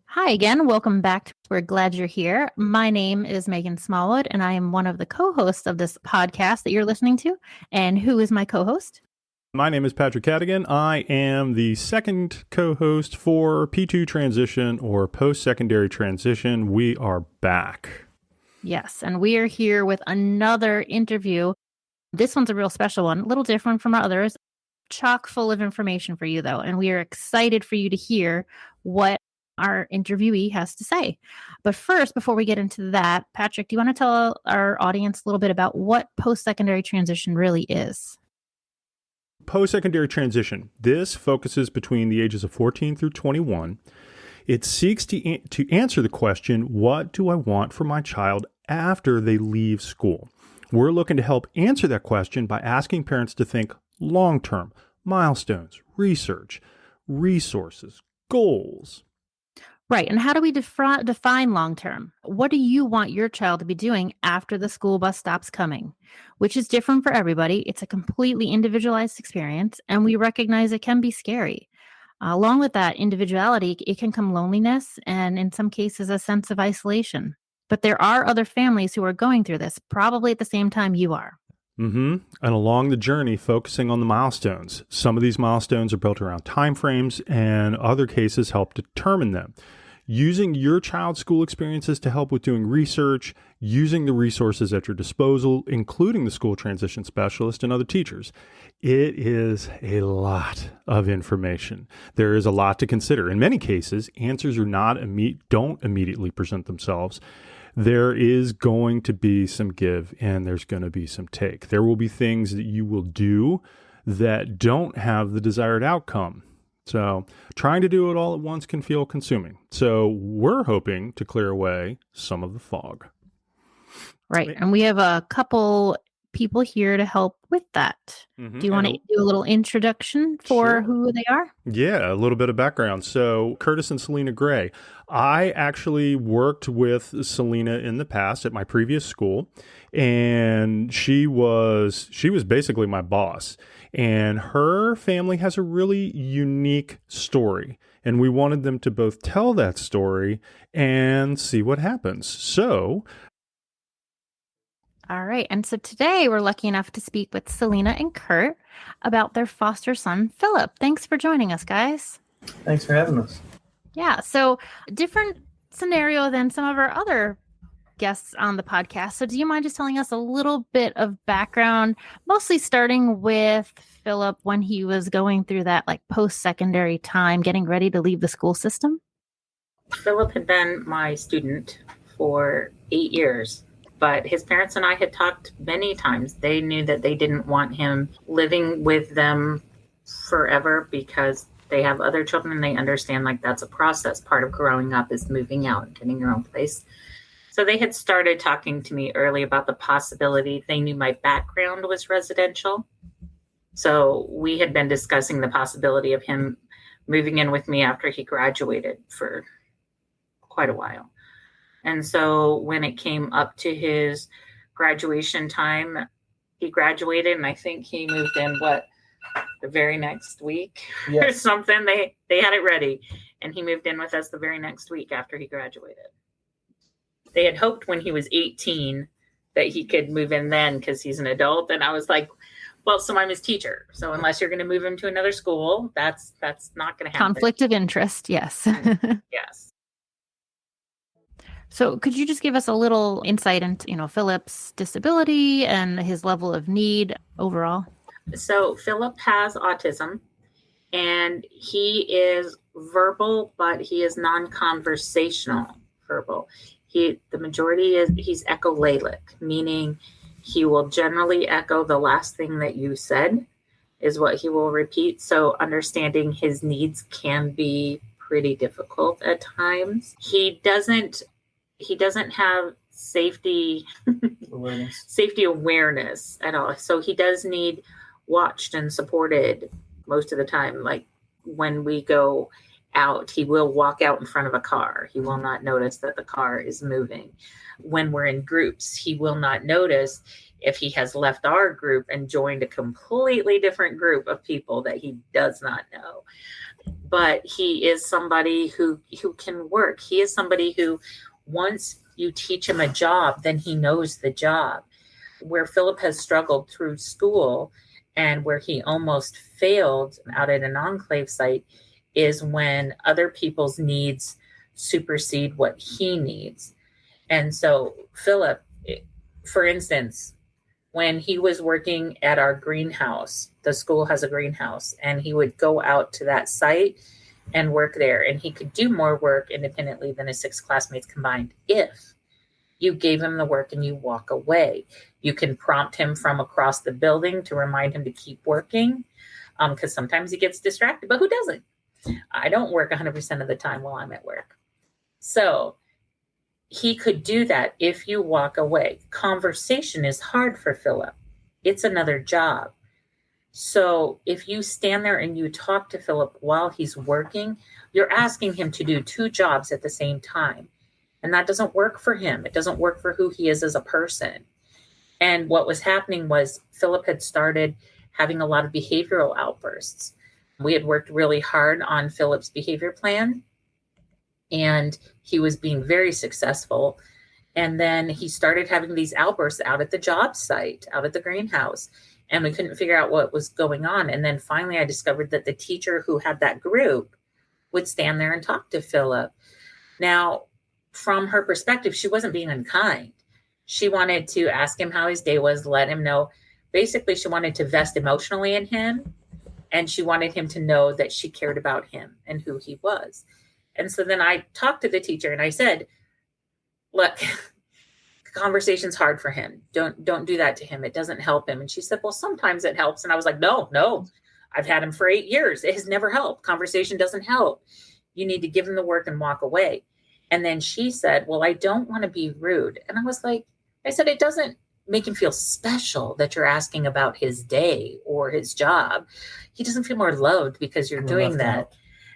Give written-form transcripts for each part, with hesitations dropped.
Hi again. Welcome back. We're glad you're here. My name is Meghan Smallwood, and I am one of the co-hosts of this podcast that you're listening to. And who is my co-host? My name is Patrick Cadigan. I am the second co-host for P2 transition or post-secondary transition. We are back. Yes, and we are here with another interview. This one's a real special one, a little different from our others. Chock full of information for you, though, and we are excited for you to hear what our interviewee has to say. But first, before we get into that, Patrick, do you want to tell our audience a little bit about what post-secondary transition really is? Post-secondary transition. This focuses between the ages of 14 through 21. It seeks to answer the question, what do I want for my child after they leave school? We're looking to help answer that question by asking parents to think long-term, milestones, research, resources, goals. Right. And how do we define long-term? What do you want your child to be doing after the school bus stops coming? Which is different for everybody. It's a completely individualized experience, and we recognize it can be scary. Along with that individuality, it can come loneliness and in some cases a sense of isolation. But there are other families who are going through this, probably at the same time you are. And along the journey, focusing on the milestones. Some of these milestones are built around timeframes, and other cases help determine them. Using your child's school experiences to help with doing research, using the resources at your disposal, including the school transition specialist and other teachers. It is a lot of information. There is a lot to consider. In many cases, answers don't immediately present themselves. There is going to be some give and there's going to be some take. There will be things that you will do that don't have the desired outcome. So trying to do it all at once can feel consuming. So we're hoping to clear away some of the fog. Right. And we have a couple people here to help with that. Do you want to do a little introduction for who they are? Yeah, a little bit of background. So Curtis and Selina Gray. I actually worked with Selina in the past at my previous school, and she was basically my boss. And her family has a really unique story, and we wanted them to both tell that story and see what happens. So all right. And so today we're lucky enough to speak with Selina and Kurt about their foster son, Philip. Thanks for joining us, guys. Thanks for having us. Yeah. So different scenario than some of our other guests on the podcast. So do you mind just telling us a little bit of background, mostly starting with Philip when he was going through that like post-secondary time, getting ready to leave the school system? Philip had been my student for 8 years. But his parents and I had talked many times. They knew that they didn't want him living with them forever because they have other children and they understand like that's a process. Part of growing up is moving out and getting your own place. So they had started talking to me early about the possibility. They knew my background was residential. So we had been discussing the possibility of him moving in with me after he graduated for quite a while. And so when it came up to his graduation time, he graduated, and I think he moved in, the very next week or something. They had it ready, and he moved in with us the very next week after he graduated. They had hoped when he was 18 that he could move in then because he's an adult. And I was like, well, so I'm his teacher. So unless you're going to move him to another school, that's not going to happen. Conflict of interest, yes. Yes. So could you just give us a little insight into, Philip's disability and his level of need overall? So Philip has autism, and he is verbal, but he is non-conversational verbal. The majority he's echolalic, meaning he will generally echo the last thing that you said is what he will repeat. So understanding his needs can be pretty difficult at times. He doesn't have safety awareness at all. So he does need watched and supported most of the time. Like when we go out, he will walk out in front of a car. He will not notice that the car is moving. When we're in groups, he will not notice if he has left our group and joined a completely different group of people that he does not know. but he is somebody who can work. He is somebody who, once you teach him a job, then he knows the job. Where Philip has struggled through school and where he almost failed out at an enclave site is when other people's needs supersede what he needs. And so Philip, for instance, when he was working at our greenhouse, the school has a greenhouse, and he would go out to that site and work there. And he could do more work independently than his 6 classmates combined if you gave him the work and you walk away. You can prompt him from across the building to remind him to keep working, because sometimes he gets distracted, but who doesn't? I don't work 100% of the time while I'm at work. So he could do that if you walk away. Conversation is hard for Philip. It's another job. So if you stand there and you talk to Philip while he's working, you're asking him to do 2 jobs at the same time. And that doesn't work for him. It doesn't work for who he is as a person. And what was happening was Philip had started having a lot of behavioral outbursts. We had worked really hard on Philip's behavior plan, and he was being very successful. And then he started having these outbursts out at the job site, out at the greenhouse, and we couldn't figure out what was going on. And then finally I discovered that the teacher who had that group would stand there and talk to Philip. Now, from her perspective, she wasn't being unkind. She wanted to ask him how his day was, let him know. Basically, she wanted to vest emotionally in him, and she wanted him to know that she cared about him and who he was. And so then I talked to the teacher and I said, look, conversation's hard for him. Don't do that to him. It doesn't help him. And she said, well, sometimes it helps. And I was like, no, I've had him for 8 years. It has never helped. Conversation doesn't help. You need to give him the work and walk away. And then she said, well, I don't want to be rude. And I said, it doesn't make him feel special that you're asking about his day or his job. He doesn't feel more loved because you're doing that.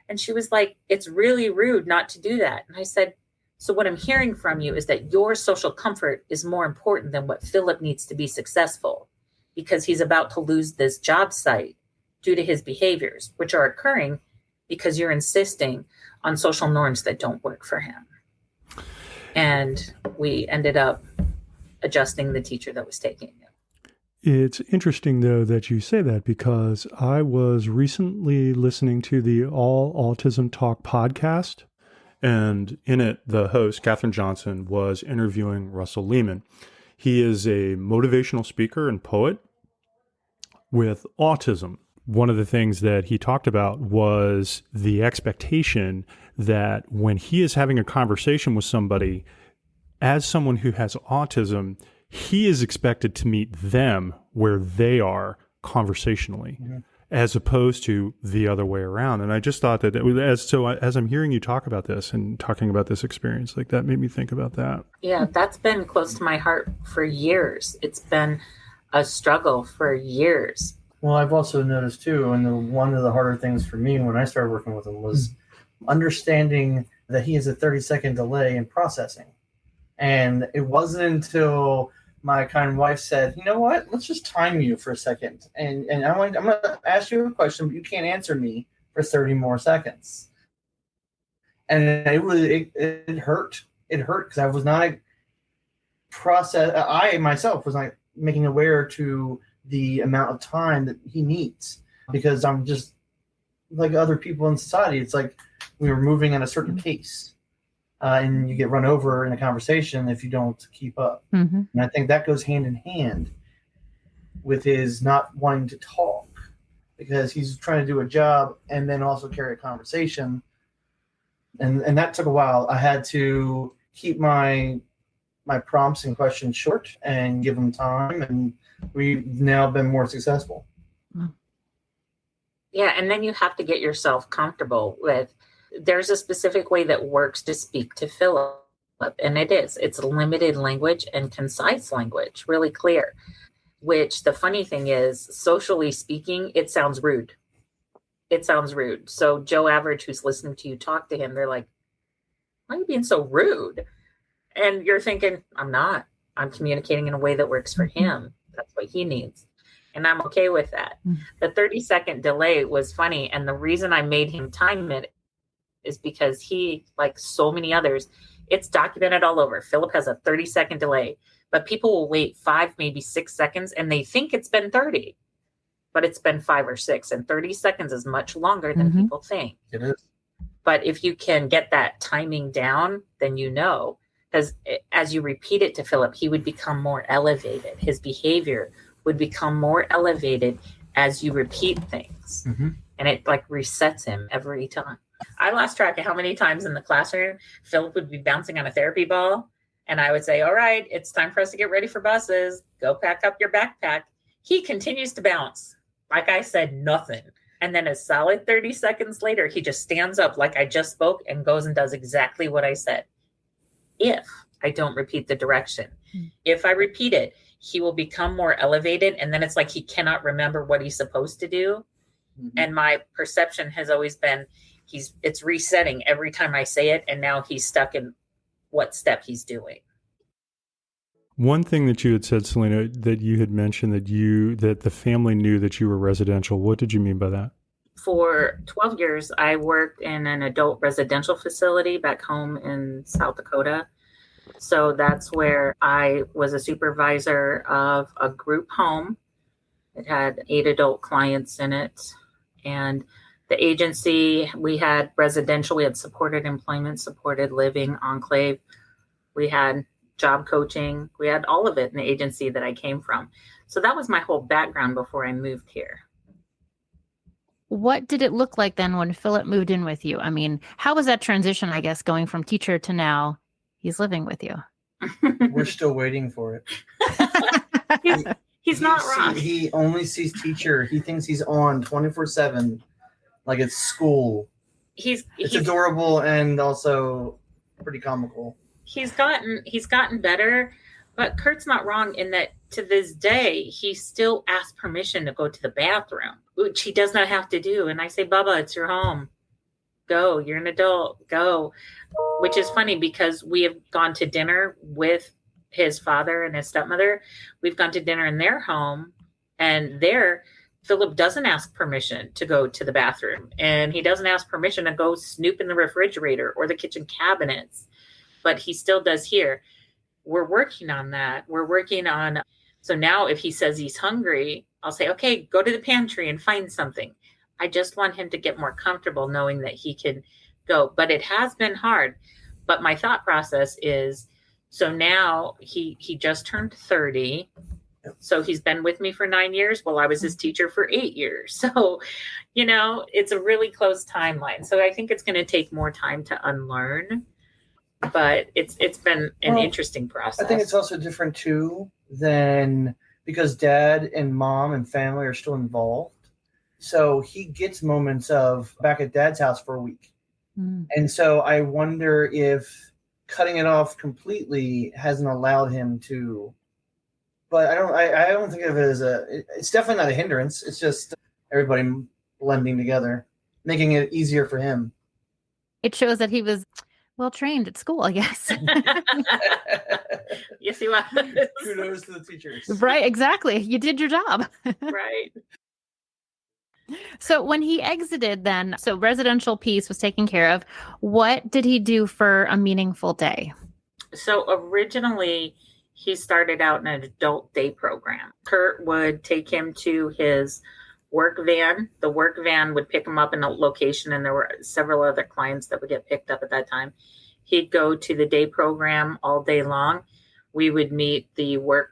And she was like, it's really rude not to do that. And I said, so what I'm hearing from you is that your social comfort is more important than what Philip needs to be successful, because he's about to lose this job site due to his behaviors, which are occurring because you're insisting on social norms that don't work for him. And we ended up adjusting the teacher that was taking it. It's interesting, though, that you say that, because I was recently listening to the All Autism Talk podcast, and in it, the host, Katherine Johnson, was interviewing Russell Lehman. He is a motivational speaker and poet with autism. One of the things that he talked about was the expectation that when he is having a conversation with somebody, as someone who has autism, he is expected to meet them where they are conversationally, as opposed to the other way around. And I just thought that as I'm hearing you talk about this and talking about this experience, like, that made me think about that. Yeah, that's been close to my heart for years. It's been a struggle for years. Well, I've also noticed too, and one of the harder things for me when I started working with him was understanding that he has a 30-second delay in processing. And it wasn't until my kind wife said, you know what, let's just time you for a second. And I'm going to ask you a question, but you can't answer me for 30 more seconds. And it hurt. It hurt because I was not I myself was not making aware to the amount of time that he needs, because I'm just like other people in society. It's like we were moving at a certain pace. And you get run over in a conversation if you don't keep up. And I think that goes hand in hand with his not wanting to talk, because he's trying to do a job and then also carry a conversation. And that took a while. I had to keep my prompts and questions short and give them time, and we've now been more successful. Yeah, and then you have to get yourself comfortable with, there's a specific way that works to speak to Philip, and it's limited language and concise language, really clear, which the funny thing is, socially speaking, it sounds rude. So Joe Average, who's listening to you talk to him, they're like, why are you being so rude? And you're thinking, I'm not. I'm communicating in a way that works for him. That's what he needs. And I'm okay with that. The 30-second delay was funny. And the reason I made him time it is because he, like so many others, it's documented all over. Philip has a 30-second delay, but people will wait 5, maybe 6 seconds, and they think it's been 30, but it's been 5 or 6. And 30 seconds is much longer than people think. It is. But if you can get that timing down, then you know, because as you repeat it to Philip, he would become more elevated. His behavior would become more elevated as you repeat things. And it like resets him every time. I lost track of how many times in the classroom Philip would be bouncing on a therapy ball. And I would say, all right, it's time for us to get ready for buses. Go pack up your backpack. He continues to bounce. Like I said, nothing. And then a solid 30 seconds later, he just stands up like I just spoke and goes and does exactly what I said. If I don't repeat the direction. If I repeat it, he will become more elevated. And then it's like he cannot remember what he's supposed to do. And my perception has always been it's resetting every time I say it. And now he's stuck in what step he's doing. One thing that you had said, Selina, that you had mentioned that the family knew that you were residential. What did you mean by that? For 12 years, I worked in an adult residential facility back home in South Dakota. So that's where I was a supervisor of a group home. It had 8 adult clients in it. And the agency, we had residential, we had supported employment, supported living, enclave. We had job coaching. We had all of it in the agency that I came from. So that was my whole background before I moved here. What did it look like then when Philip moved in with you? I mean, how was that transition, I guess, going from teacher to now he's living with you? We're still waiting for it. He's not wrong. He only sees teacher. He thinks he's on 24/7, like it's school. It's adorable and also pretty comical. He's gotten better, but Kurt's not wrong in that to this day, he still asks permission to go to the bathroom, which he does not have to do. And I say, Bubba, it's your home. Go, you're an adult, go. Which is funny because we have gone to dinner with his father and his stepmother. We've gone to dinner in their home, and there Philip doesn't ask permission to go to the bathroom, and he doesn't ask permission to go snoop in the refrigerator or the kitchen cabinets, but he still does here. We're working on that. So now if he says he's hungry, I'll say, okay, go to the pantry and find something. I just want him to get more comfortable knowing that he can go, but it has been hard. But my thought process is, so now he just turned 30. So he's been with me for 9 years. Well, I was his teacher for 8 years. So, it's a really close timeline. So I think it's going to take more time to unlearn, but it's been an interesting process. I think it's also different too than because dad and mom and family are still involved. So he gets moments of back at dad's house for a week. And so I wonder if cutting it off completely hasn't allowed him to, but I don't think of it as it's definitely not a hindrance. It's just everybody blending together, making it easier for him. It shows that he was well trained at school, I guess. Yes, he was. Kudos to the teachers. Right, exactly. You did your job. Right. So when he exited then, so residential piece was taken care of. What did he do for a meaningful day? So originally he started out in an adult day program. Kurt would take him to his work van. The work van would pick him up in a location, and there were several other clients that would get picked up at that time. He'd go to the day program all day long. We would meet the work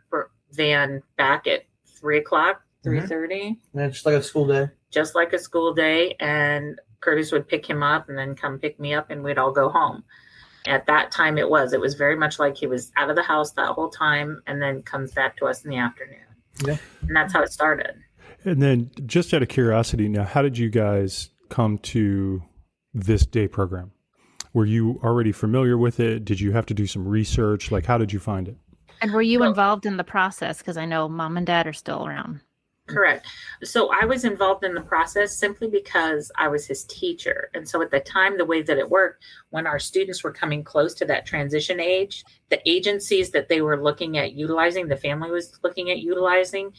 van back at 3:00, 3:30. Yeah, just like a school day. Just like a school day. And Curtis would pick him up and then come pick me up, and we'd all go home. At that time, it was very much like he was out of the house that whole time and then comes back to us in the afternoon. Yeah. And that's how it started. And then just out of curiosity, now, how did you guys come to this day program? Were you already familiar with it? Did you have to do some research? Like, how did you find it? And were you involved in the process? Because I know mom and dad are still around. Correct. So I was involved in the process simply because I was his teacher. And so at the time, the way that it worked, when our students were coming close to that transition age, the agencies that they were looking at utilizing, the family was looking at utilizing,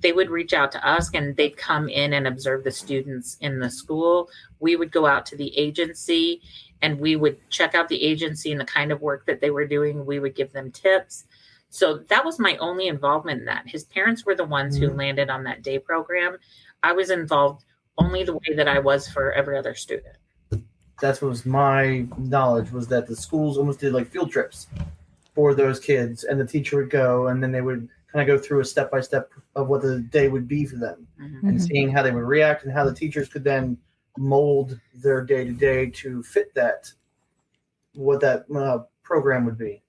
they would reach out to us and they'd come in and observe the students in the school. We would go out to the agency and we would check out the agency and the kind of work that they were doing. We would give them tips. So that was my only involvement in that. His parents were the ones who landed on that day program. I was involved only the way that I was for every other student. That's what was my knowledge, was that the schools almost did like field trips for those kids, and the teacher would go, and then they would kind of go through a step-by-step of what the day would be for them, and seeing how they would react and how the teachers could then mold their day-to-day to fit that, what that program would be.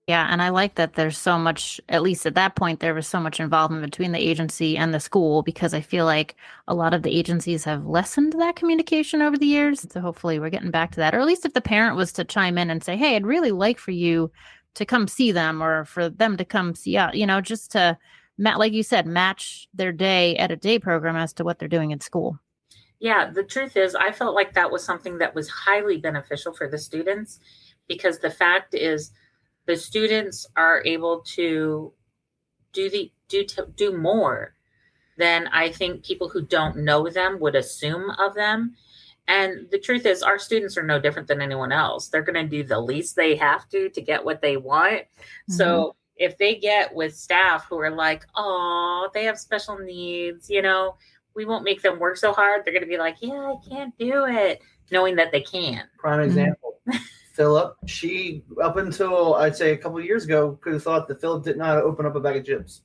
Yeah, and I like that there's so much, at least at that point, there was so much involvement between the agency and the school, because I feel like a lot of the agencies have lessened that communication over the years. So hopefully we're getting back to that. Or at least if the parent was to chime in and say, hey, I'd really like for you to come see them, or for them to come see out, just to, like you said, match their day at a day program as to what they're doing in school. Yeah, the truth is, I felt like that was something that was highly beneficial for the students, because the fact is, the students are able to do more than I think people who don't know them would assume of them. And the truth is, our students are no different than anyone else. They're going to do the least they have to get what they want. So if they get with staff who are like, oh, they have special needs, we won't make them work so hard. They're going to be like, yeah, I can't do it, knowing that they can. Prime example. Philip, she, up until I'd say a couple of years ago, could have thought that Philip didn't know how to open up a bag of chips.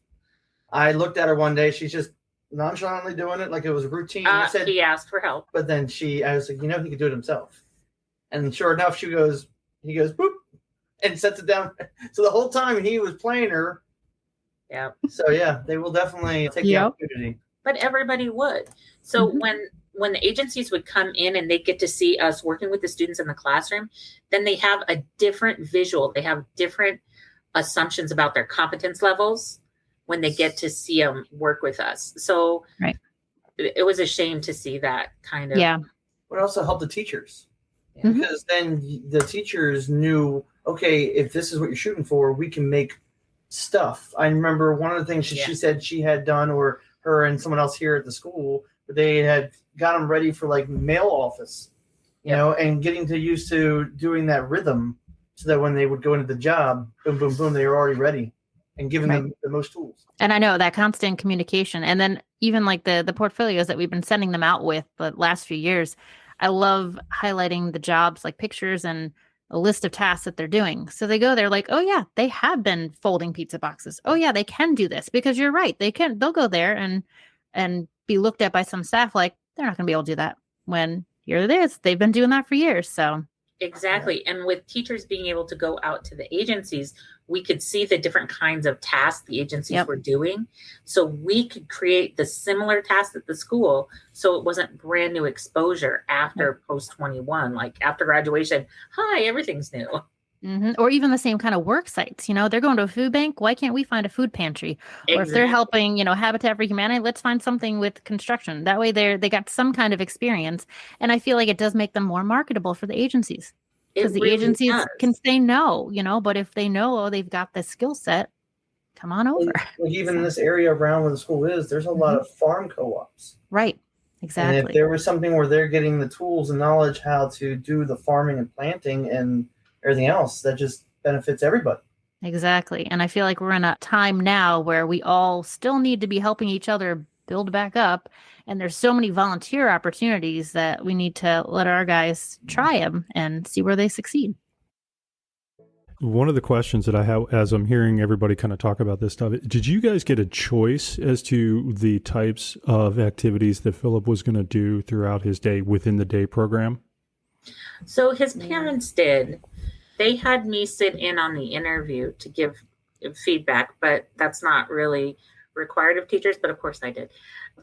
I looked at her one day, she's just nonchalantly doing it like it was routine. I said, he asked for help. But then I was like, he could do it himself. And sure enough, he goes, boop, and sets it down. So the whole time he was playing her. Yeah. So yeah, they will definitely take the opportunity. But everybody would. So when the agencies would come in and they get to see us working with the students in the classroom, then they have a different visual. They have different assumptions about their competence levels when they get to see them work with us. So it was a shame to see that kind of. Yeah. But also help the teachers. Because then the teachers knew, okay, if this is what you're shooting for, we can make stuff. I remember one of the things she said she had done, or her and someone else here at the school, they had got them ready for like mail office, and getting used to doing that rhythm, so that when they would go into the job, boom, boom, boom, they were already ready, and giving them the most tools. And I know that constant communication, and then even like the portfolios that we've been sending them out with the last few years, I love highlighting the jobs, like pictures and a list of tasks that they're doing. So they go there like, oh yeah, they have been folding pizza boxes. Oh yeah, they can do this, because you're right. They'll go there and be looked at by some staff like they're not going to be able to do that, when here it is. They've been doing that for years. So exactly. And with teachers being able to go out to the agencies, we could see the different kinds of tasks the agencies were doing. So we could create the similar tasks at the school. So it wasn't brand new exposure after post 21, like after graduation. Hi, everything's new. Or even the same kind of work sites. They're going to a food bank. Why can't we find a food pantry? Or if they're helping, Habitat for Humanity, let's find something with construction. That way they got some kind of experience. And I feel like it does make them more marketable for the agencies. Because the agencies can say no, but if they know, they've got the skill set, come on over. Like even in this area around where the school is, there's a lot of farm co-ops. Right. Exactly. And if there was something where they're getting the tools and knowledge how to do the farming and planting and everything else, that just benefits everybody. Exactly. And I feel like we're in a time now where we all still need to be helping each other build back up. And there's so many volunteer opportunities that we need to let our guys try them and see where they succeed. One of the questions that I have as I'm hearing everybody kind of talk about this stuff, did you guys get a choice as to the types of activities that Philip was going to do throughout his day within the day program? So his parents did. They had me sit in on the interview to give feedback, but that's not really required of teachers, but of course I did.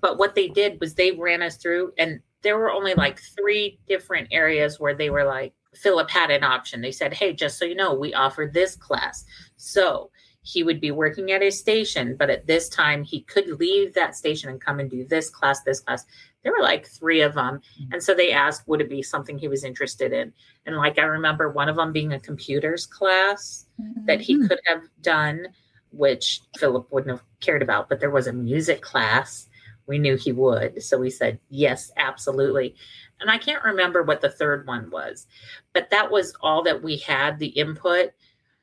But what they did was they ran us through, and there were only like 3 different areas where they were like, Philip had an option. They said, hey, just so you know, we offer this class. So he would be working at his station, but at this time he could leave that station and come and do this class, this class. There were like 3 of them. And so they asked, would it be something he was interested in? And like, I remember one of them being a computers class that he could have done. which Philip wouldn't have cared about, but there was a music class. We knew he would. So we said, yes, absolutely. And I can't remember what the third one was, but that was all that we had, the input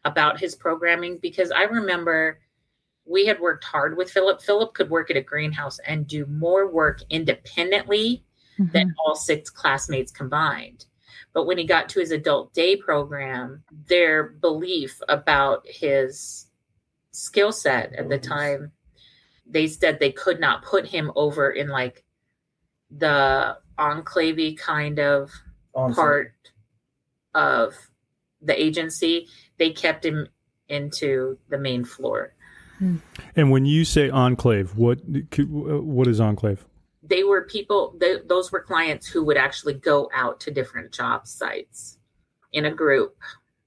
about his programming, because I remember we had worked hard with Philip. Philip could work at a greenhouse and do more work independently than all 6 classmates combined. But when he got to his adult day program, their belief about his skill set at the time, they said they could not put him over in like the enclave kind of part of the agency. They kept him into the main floor. And when you say enclave, what is enclave? They were people, those were clients who would actually go out to different job sites in a group.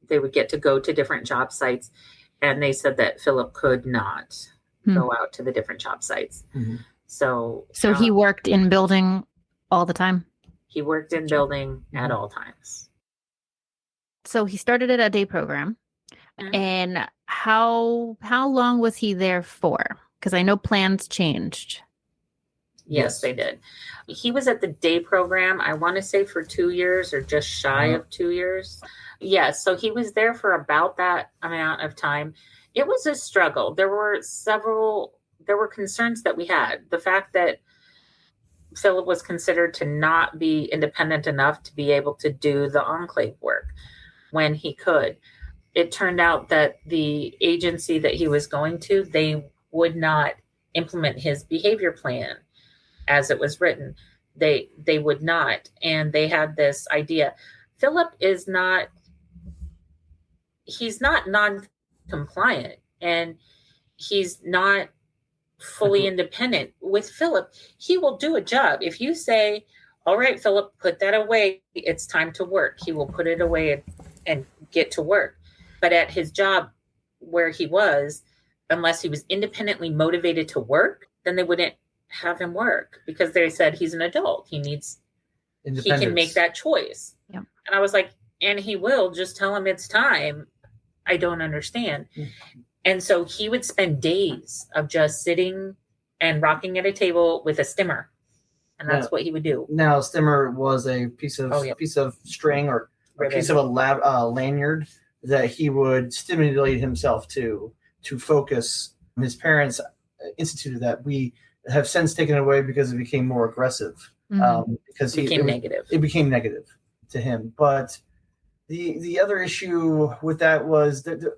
They would get to go to different job sites. And they said that Philip could not go out to the different job sites. So he worked in building all the time? He worked in building at all times. So he started at a day program. And how long was he there for? Because I know plans changed. Yes, they did. He was at the day program, I want to say for 2 years or just shy of 2 years. Yes, so he was there for about that amount of time. It was a struggle. There were concerns that we had. The fact that Philip was considered to not be independent enough to be able to do the enclave work when he could. It turned out that the agency that he was going to, they would not implement his behavior plan as it was written. They would not. And they had this idea. Philip is not, he's not non-compliant, and he's not fully independent. With Philip, he will do a job. If you say, all right, Philip, put that away, it's time to work, he will put it away and get to work. But at his job where he was, unless he was independently motivated to work, then they wouldn't have him work, because they said he's an adult. He can make that choice. Yeah. And I was like, and he will, just tell him it's time. I don't understand. And so he would spend days of just sitting and rocking at a table with a stimmer. And that's what he would do. Now, a stimmer was a piece of string or a piece of a lanyard that he would stimulate himself to focus. His parents instituted that. We have since taken it away because it became more aggressive. Because it became negative to him. But the other issue with that was that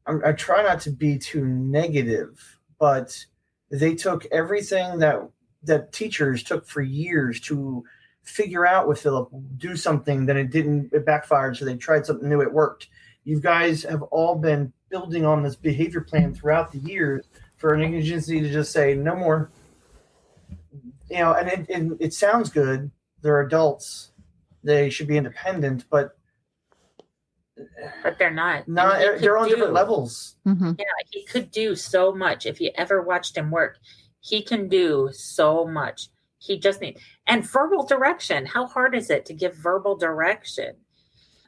I try not to be too negative, but they took everything that teachers took for years to figure out with Philip, do something, then it backfired. So they tried something new. It worked. You guys have all been building on this behavior plan throughout the years for an agency to just say no more. And it sounds good. They're adults. They should be independent, but they're not. They're on different levels. Mm-hmm. Yeah, he could do so much. If you ever watched him work, he can do so much. He just needs, and verbal direction. How hard is it to give verbal direction?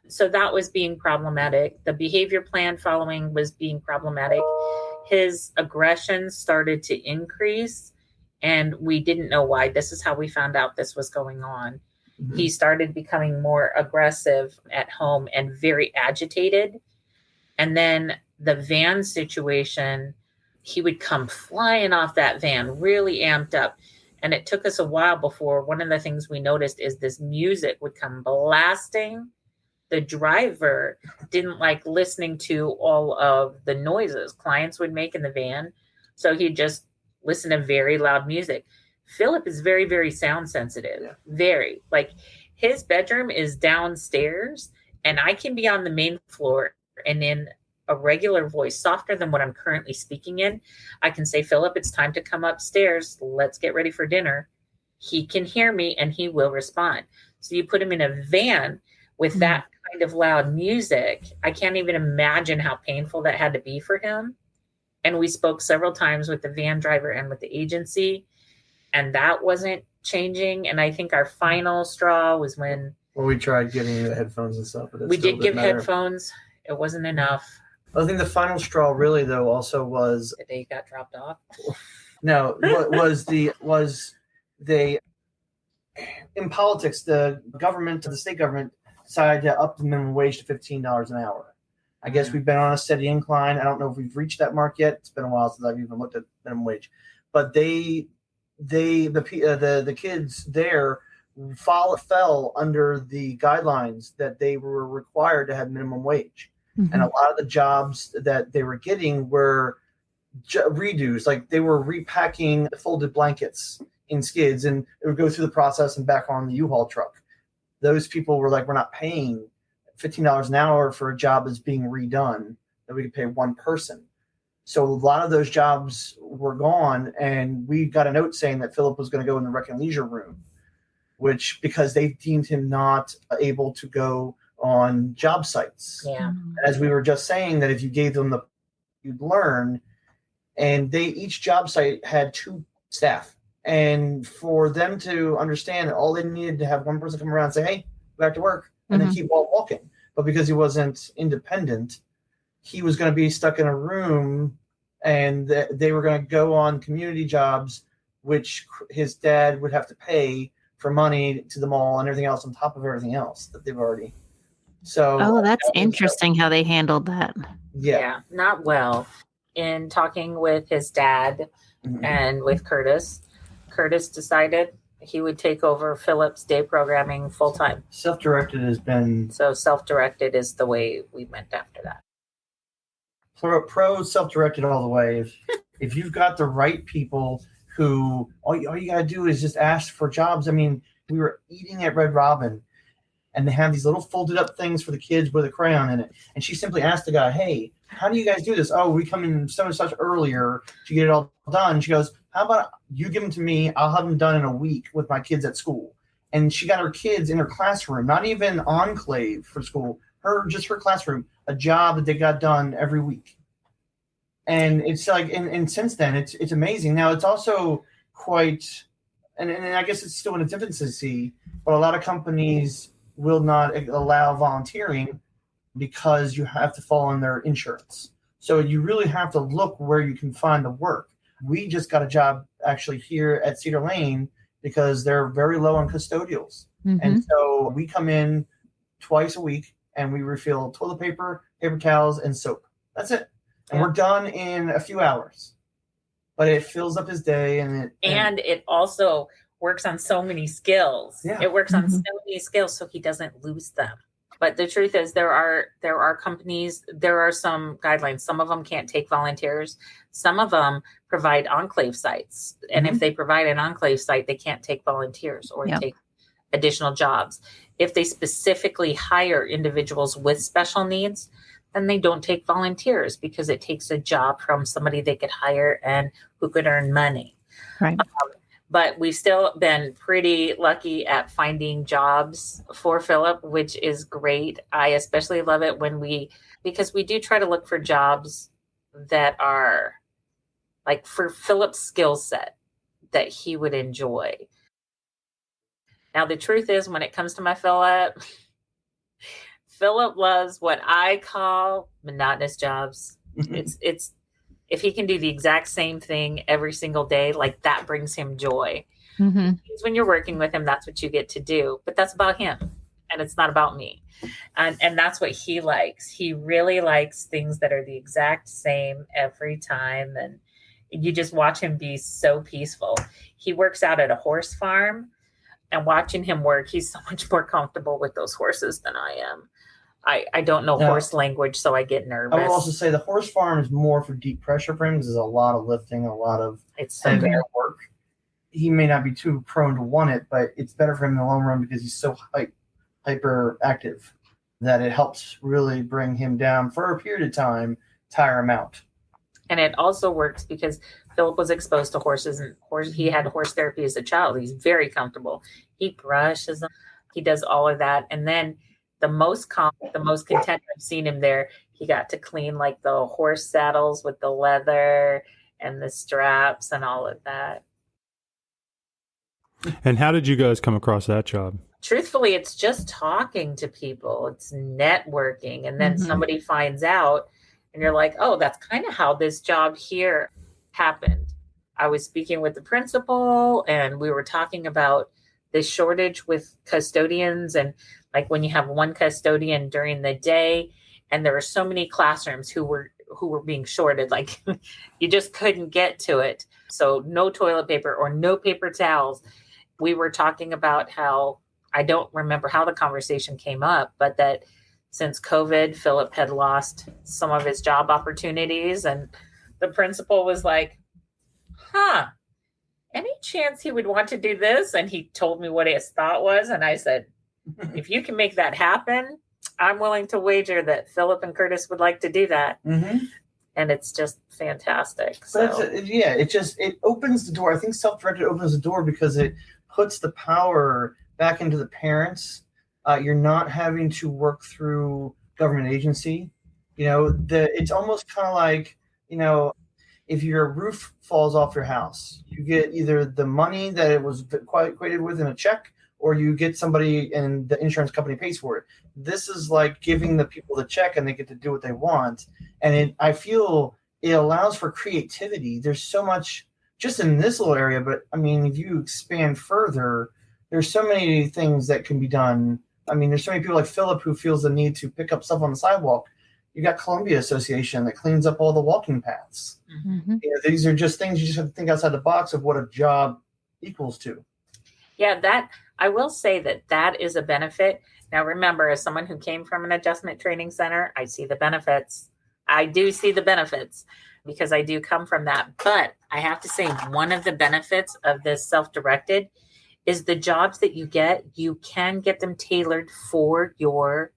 So that was being problematic. The behavior plan following was being problematic. His aggression started to increase, and we didn't know why. This is how we found out this was going on. Mm-hmm. He started becoming more aggressive at home and very agitated. And then the van situation, he would come flying off that van, really amped up. And it took us a while before one of the things we noticed is this music would come blasting. The driver didn't like listening to all of the noises clients would make in the van. So he'd just listen to very loud music. Philip is very, very sound sensitive. Yeah. Very. Like, his bedroom is downstairs, and I can be on the main floor, and in a regular voice, softer than what I'm currently speaking in, I can say, Philip, it's time to come upstairs. Let's get ready for dinner. He can hear me, and he will respond. So you put him in a van with that kind of loud music. I can't even imagine how painful that had to be for him. And we spoke several times with the van driver and with the agency, and that wasn't changing. And I think our final straw was when we tried getting the headphones and stuff. But we did give headphones. It wasn't enough. I think the final straw really though also was The day you got dropped off. no was they in politics the state government decided to up the minimum wage to $15 an hour. I guess we've been on a steady incline. I don't know if we've reached that mark yet. It's been a while since I've even looked at minimum wage, but the kids there fell under the guidelines that they were required to have minimum wage. And a lot of the jobs that they were getting were redos, like they were repacking folded blankets in skids, and it would go through the process and back on the U-Haul truck. Those people were like, we're not paying $15 an hour for a job that's being redone that we could pay one person. So a lot of those jobs were gone, and we got a note saying that Philip was going to go in the rec and leisure room, which because they deemed him not able to go on job sites. Yeah. As we were just saying, that if you gave them you'd learn, and each job site had 2 staff. And for them to understand that all they needed to have one person come around and say, hey, back to work, and then keep walking. But because he wasn't independent, he was going to be stuck in a room, and they were going to go on community jobs, which his dad would have to pay for money to the mall and everything else on top of everything else that they've already. So, that's interesting how they handled that. Yeah. Not well. In talking with his dad and with Curtis decided he would take over Philip's day programming full time. Self-directed has been. So self-directed is the way we went after that. Pro self-directed all the way. If you've got the right people who all you got to do is just ask for jobs. I mean, we were eating at Red Robin, and they have these little folded up things for the kids with a crayon in it. And she simply asked the guy, hey, how do you guys do this? Oh, we come in so and such earlier to get it all done. She goes, how about you give them to me? I'll have them done in a week with my kids at school. And she got her kids in her classroom, not even enclave for school, her classroom, a job that they got done every week. And it's like, and since then, it's amazing. Now, it's also quite, and I guess it's still in its infancy, but a lot of companies will not allow volunteering because you have to fall on their insurance. So you really have to look where you can find the work. We just got a job actually here at Cedar Lane because they're very low on custodials. And so we come in twice a week and we refill toilet paper, paper towels, and soap. That's it. And we're done in a few hours. But it fills up his day, and it also works on so many skills. Yeah. It works on so many skills so he doesn't lose them. But the truth is there are companies, there are some guidelines. Some of them can't take volunteers. Some of them provide enclave sites. And if they provide an enclave site, they can't take volunteers or take additional jobs. If they specifically hire individuals with special needs, then they don't take volunteers because it takes a job from somebody they could hire and who could earn money. Right. But we've still been pretty lucky at finding jobs for Philip, which is great. I especially love it because we do try to look for jobs that are like for Philip's skill set that he would enjoy. Now, the truth is, when it comes to my Philip loves what I call monotonous jobs. It's if he can do the exact same thing every single day, like that brings him joy. Because when you're working with him, that's what you get to do. But that's about him, and it's not about me. And that's what he likes. He really likes things that are the exact same every time. And you just watch him be so peaceful. He works out at a horse farm, and watching him work, he's so much more comfortable with those horses than I am. I don't know horse language, so I get nervous. I will also say the horse farm is more for deep pressure frames. There's a lot of lifting, a lot of air work. He may not be too prone to want it, but it's better for him in the long run because he's so hyper active that it helps really bring him down for a period of time, tire him out. And it also works because Philip was exposed to horses, and he had horse therapy as a child. He's very comfortable. He brushes them. He does all of that. And then the most content I've seen him there, he got to clean like the horse saddles with the leather and the straps and all of that. And how did you guys come across that job? Truthfully, it's just talking to people. It's networking. And then somebody finds out And you're like, oh, that's kind of how this job here happened. I was speaking with the principal and we were talking about this shortage with custodians, and like when you have one custodian during the day and there were so many classrooms who were being shorted, like you just couldn't get to it. So no toilet paper or no paper towels. We were talking about how, I don't remember how the conversation came up, but that since COVID, Philip had lost some of his job opportunities, and the principal was like, any chance he would want to do this? And he told me what his thought was. And I said, if you can make that happen, I'm willing to wager that Philip and Curtis would like to do that. Mm-hmm. And it's just fantastic. So it opens the door. I think self-directed opens the door because it puts the power back into the parents. You're not having to work through government agency. It's almost kind of like, if your roof falls off your house, you get either the money that it was equated with in a check, or you get somebody and the insurance company pays for it. This is like giving the people the check and they get to do what they want. And I feel it allows for creativity. There's so much just in this little area, but I mean, if you expand further, there's so many things that can be done. I mean, there's so many people like Philip who feels the need to pick up stuff on the sidewalk. You got Columbia Association that cleans up all the walking paths. Mm-hmm. These are just things you just have to think outside the box of what a job equals to. Yeah, that I will say that is a benefit. Now, remember, as someone who came from an adjustment training center, I see the benefits. I do see the benefits because I do come from that. But I have to say, one of the benefits of this self-directed is the jobs that you can get them tailored for your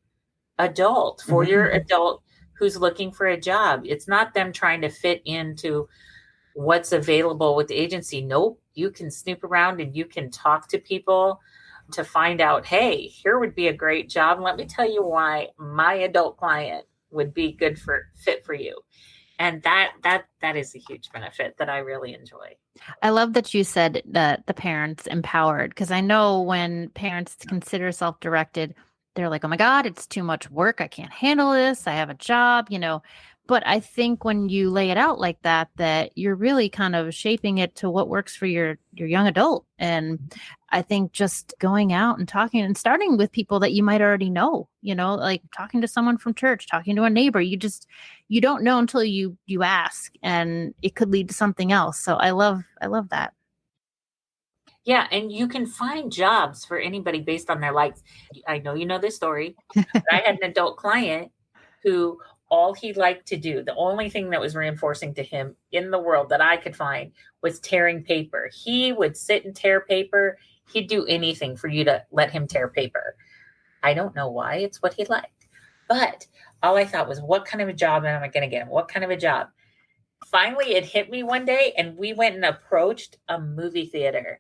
adult, who's looking for a job. It's not them trying to fit into what's available with the agency. Nope. You can snoop around and you can talk to people to find out, hey, here would be a great job. Let me tell you why my adult client would be fit for you. And that is a huge benefit that I really enjoy. I love that you said that the parents empowered, because I know when parents consider self-directed, they're like, oh my God, it's too much work. I can't handle this. I have a job, But I think when you lay it out like that you're really kind of shaping it to what works for your young adult. And I think just going out and talking and starting with people that you might already know, like talking to someone from church, talking to a neighbor, you don't know until you ask, and it could lead to something else. So I love that. Yeah, and you can find jobs for anybody based on their likes. I know you know this story. But I had an adult client who all he liked to do, the only thing that was reinforcing to him in the world that I could find was tearing paper. He would sit and tear paper. He'd do anything for you to let him tear paper. I don't know why. It's what he liked. But all I thought was, what kind of a job am I going to get him? What kind of a job? Finally, it hit me one day, and we went and approached a movie theater.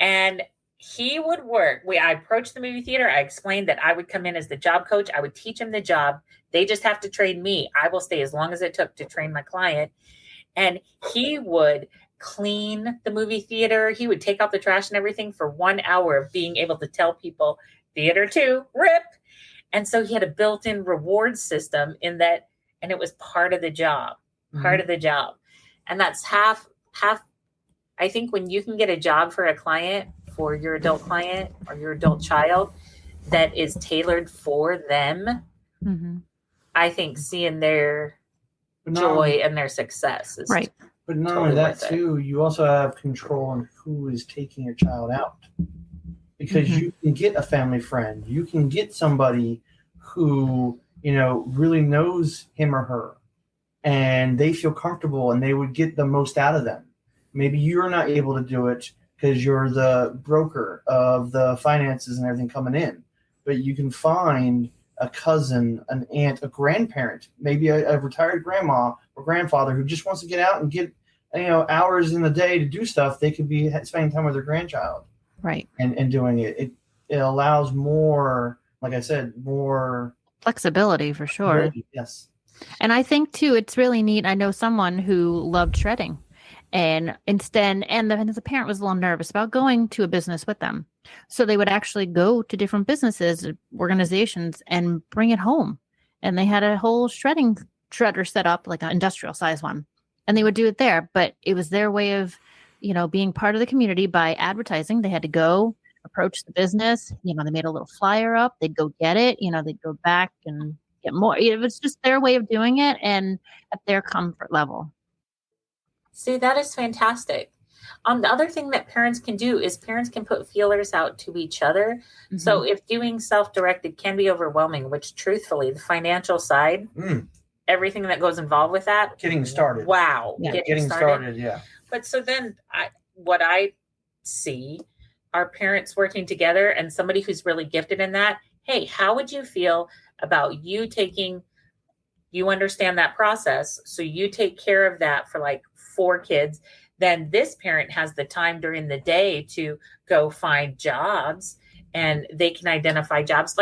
And he would work. I approached the movie theater. I explained that I would come in as the job coach. I would teach him the job. They just have to train me. I will stay as long as it took to train my client. And he would clean the movie theater. He would take out the trash and everything for 1 hour of being able to tell people, theater 2, rip. And so he had a built-in reward system in that, and it was part of the job, part of the job. And that's half. I think when you can get a job for a client, for your adult client or your adult child that is tailored for them, I think seeing their joy and their success is right. But not totally only that, worth too, you also have control on who is taking your child out. Because you can get a family friend. You can get somebody who, really knows him or her. And they feel comfortable and they would get the most out of them. Maybe you're not able to do it because you're the broker of the finances and everything coming in. But you can find a cousin, an aunt, a grandparent, maybe a retired grandma or grandfather who just wants to get out and get hours in the day to do stuff. They could be spending time with their grandchild. Right. And doing it. It allows more, like I said, more flexibility for sure. Yes. And I think too, it's really neat. I know someone who loved shredding. And the parent was a little nervous about going to a business with them. So they would actually go to different businesses, organizations, and bring it home. And they had a whole shredding shredder set up, like an industrial size one, and they would do it there. But it was their way of, being part of the community by advertising. They had to go approach the business. They made a little flyer up. They'd go get it. They'd go back and get more. It was just their way of doing it and at their comfort level. See, that is fantastic. The other thing that parents can do is parents can put feelers out to each other. Mm-hmm. So if doing self-directed can be overwhelming, which truthfully, the financial side, everything that goes involved with that. Getting started. Wow. Yeah, getting started, yeah. But so then what I see are parents working together and somebody who's really gifted in that. Hey, how would you feel about you understand that process. So you take care of that for like 4 kids. Then this parent has the time during the day to go find jobs and they can identify jobs.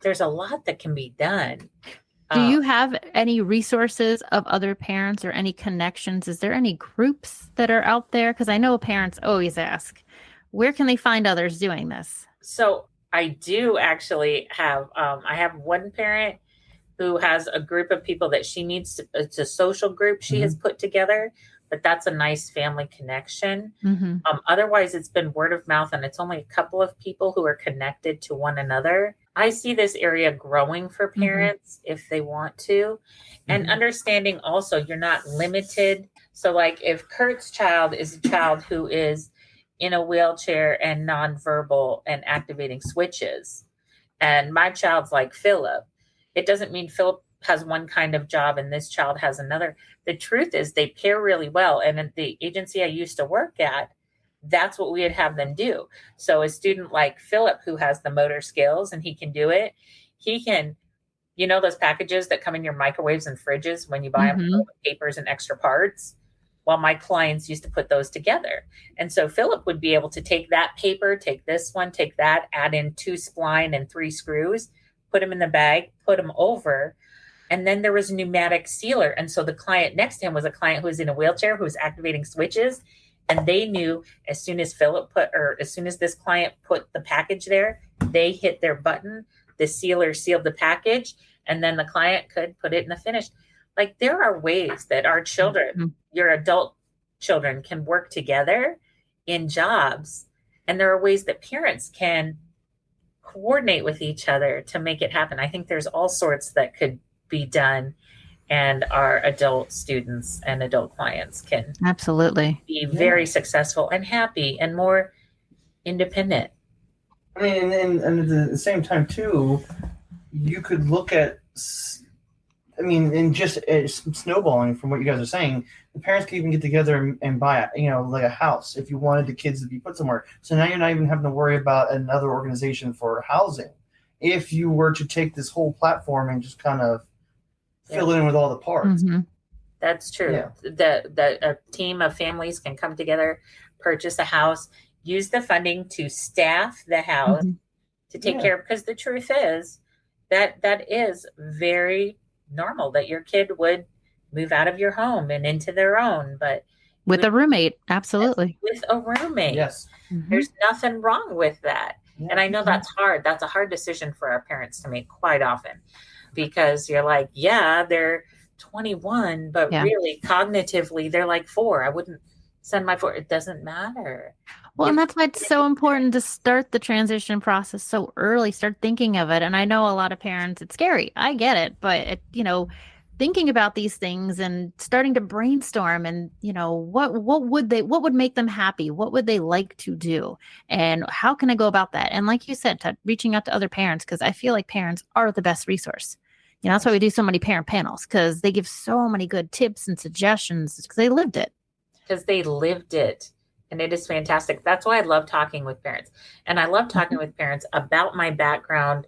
There's a lot that can be done. Do you have any resources of other parents or any connections? Is there any groups that are out there? Because I know parents always ask, where can they find others doing this? So I do actually have, I have one parent who has a group of people that she needs to, it's a social group she has put together, but that's a nice family connection. Mm-hmm. Otherwise, it's been word of mouth, and it's only a couple of people who are connected to one another. I see this area growing for parents if they want to, and understanding also you're not limited. So like if Kurt's child is a child who is in a wheelchair and nonverbal and activating switches, and my child's like Philip, it doesn't mean Philip has one kind of job and this child has another. The truth is they pair really well. And at the agency I used to work at, that's what we would have them do. So a student like Philip, who has the motor skills and he can do it, he can, those packages that come in your microwaves and fridges when you buy them with papers and extra parts. Well, my clients used to put those together. And so Philip would be able to take that paper, take this one, take that, add in 2 spline and 3 screws, put them in the bag, put them over. And then there was a pneumatic sealer. And so the client next to him was a client who was in a wheelchair, who was activating switches. And they knew as soon as this client put the package there, they hit their button, the sealer sealed the package, and then the client could put it in the finish. Like there are ways that our children, your adult children, can work together in jobs. And there are ways that parents can coordinate with each other to make it happen. I think there's all sorts that could be done, and our adult students and adult clients can absolutely be very successful and happy and more independent. I mean, and at the same time too, you could look at, and just snowballing from what you guys are saying, the parents could even get together and buy like a house if you wanted the kids to be put somewhere. So now you're not even having to worry about another organization for housing. If you were to take this whole platform and just kind of fill it in with all the parts. That's true. Yeah. A team of families can come together, purchase a house, use the funding to staff the house to take care of, because the truth is that is very normal that your kid would move out of your home and into their own, but with a roommate. Absolutely. With a roommate. Yes. There's nothing wrong with that. Yeah. And I know that's hard. That's a hard decision for our parents to make quite often, because you're like, they're 21, but really cognitively they're like 4. I wouldn't send my 4. It doesn't matter. Well, and that's why it's so important to start the transition process so early, start thinking of it. And I know a lot of parents, it's scary. I get it. But, thinking about these things and starting to brainstorm and, what would make them happy? What would they like to do? And how can I go about that? And like you said, reaching out to other parents, because I feel like parents are the best resource. That's why we do so many parent panels, because they give so many good tips and suggestions because they lived it. And it is fantastic. That's why I love talking with parents. And I love talking with parents about my background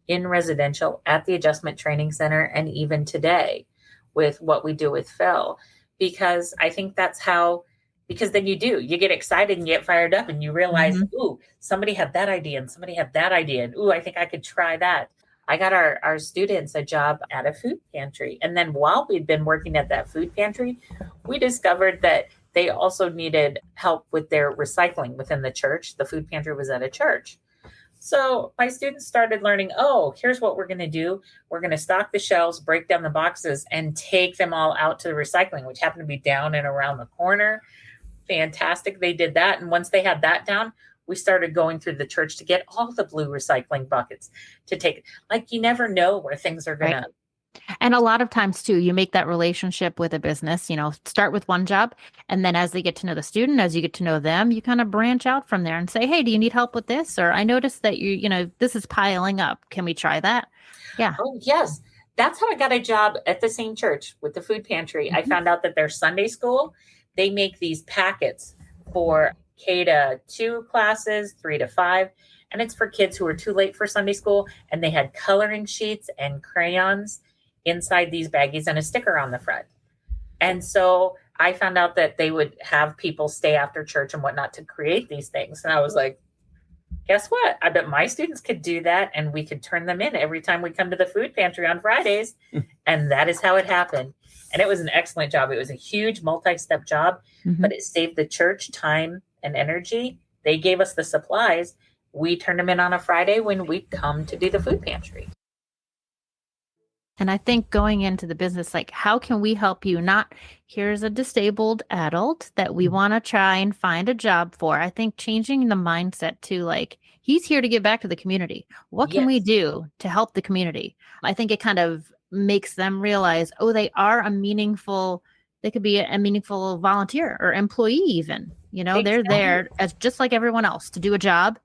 in residential at the Adjustment Training Center, and even today with what we do with Phil, because I think that's how, because then you get excited and you get fired up and you realize, ooh, somebody had that idea and somebody had that idea. And ooh, I think I could try that. I got our students a job at a food pantry. And then while we'd been working at that food pantry, we discovered that they also needed help with their recycling within the church. The food pantry was at a church. So my students started learning, oh, here's what we're going to do. We're going to stock the shelves, break down the boxes, and take them all out to the recycling, which happened to be down and around the corner. Fantastic. They did that. And once they had that down, we started going through the church to get all the blue recycling buckets to take. Like, you never know where things are going to. And a lot of times too, you make that relationship with a business, start with one job. And then as they get to know the student, as you get to know them, you kind of branch out from there and say, hey, do you need help with this? Or I noticed that this is piling up. Can we try that? Yeah. Oh, yes. That's how I got a job at the same church with the food pantry. I found out that their Sunday school, they make these packets for K-2 classes, 3 to 5. And it's for kids who are too late for Sunday school. And they had coloring sheets and crayons inside these baggies and a sticker on the front. And so I found out that they would have people stay after church and whatnot to create these things. And I was like, guess what? I bet my students could do that, and we could turn them in every time we come to the food pantry on Fridays. And that is how it happened. And it was an excellent job. It was a huge multi-step job, but it saved the church time and energy. They gave us the supplies. We turned them in on a Friday when we come to do the food pantry. And I think going into the business, like, how can we help you? Not here's a disabled adult that we want to try and find a job for. I think changing the mindset to like, he's here to give back to the community. What can we do to help the community? I think it kind of makes them realize, oh, they could be a meaningful volunteer or employee even. Exactly. They're there as just like everyone else to do a job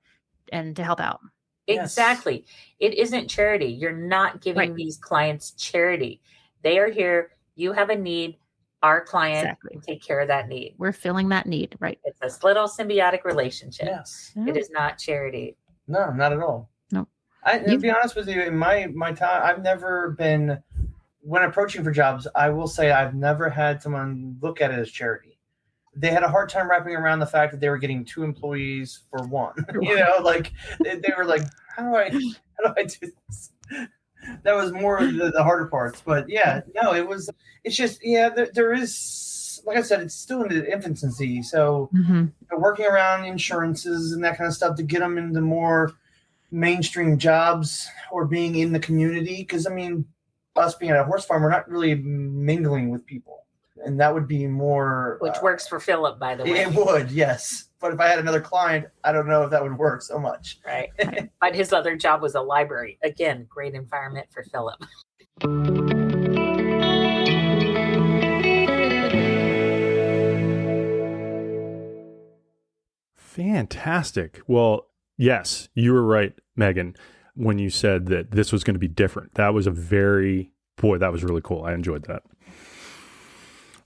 and to help out. Exactly. It isn't charity. You're not giving these clients charity. They are here. You have a need. Our client can take care of that need. We're filling that need, right? It's this little symbiotic relationship. Yes. It is not charity. No, not at all. No. To be honest with you, in my time, I've never been, when approaching for jobs, I will say I've never had someone look at it as charity. They had a hard time wrapping around the fact that they were getting 2 employees for 1. Like they were like, how do I do this? That was more of the harder parts. But it's just, there is, like I said, it's still in the infancy. So working around insurances and that kind of stuff to get them into more mainstream jobs or being in the community. Because, I mean, us being at a horse farm, we're not really mingling with people. And that would be more... Which works for Philip, by the way. It would, yes. But if I had another client, I don't know if that would work so much. Right. But his other job was a library. Again, great environment for Philip. Fantastic. Well, yes, you were right, Meghan, when you said that this was going to be different. That was that was really cool. I enjoyed that.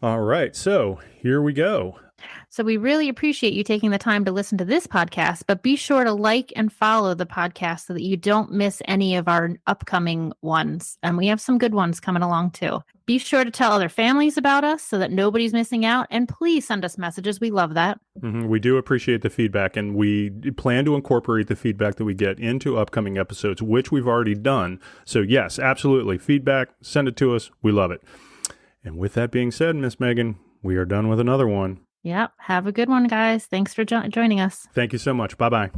All right. So here we go. So we really appreciate you taking the time to listen to this podcast, but be sure to like and follow the podcast so that you don't miss any of our upcoming ones. And we have some good ones coming along too. Be sure to tell other families about us so that nobody's missing out. And please send us messages. We love that. We do appreciate the feedback, and we plan to incorporate the feedback that we get into upcoming episodes, which we've already done. So yes, absolutely. Feedback, send it to us. We love it. And with that being said, Miss Meghan, we are done with another one. Yep. Have a good one, guys. Thanks for joining us. Thank you so much. Bye-bye.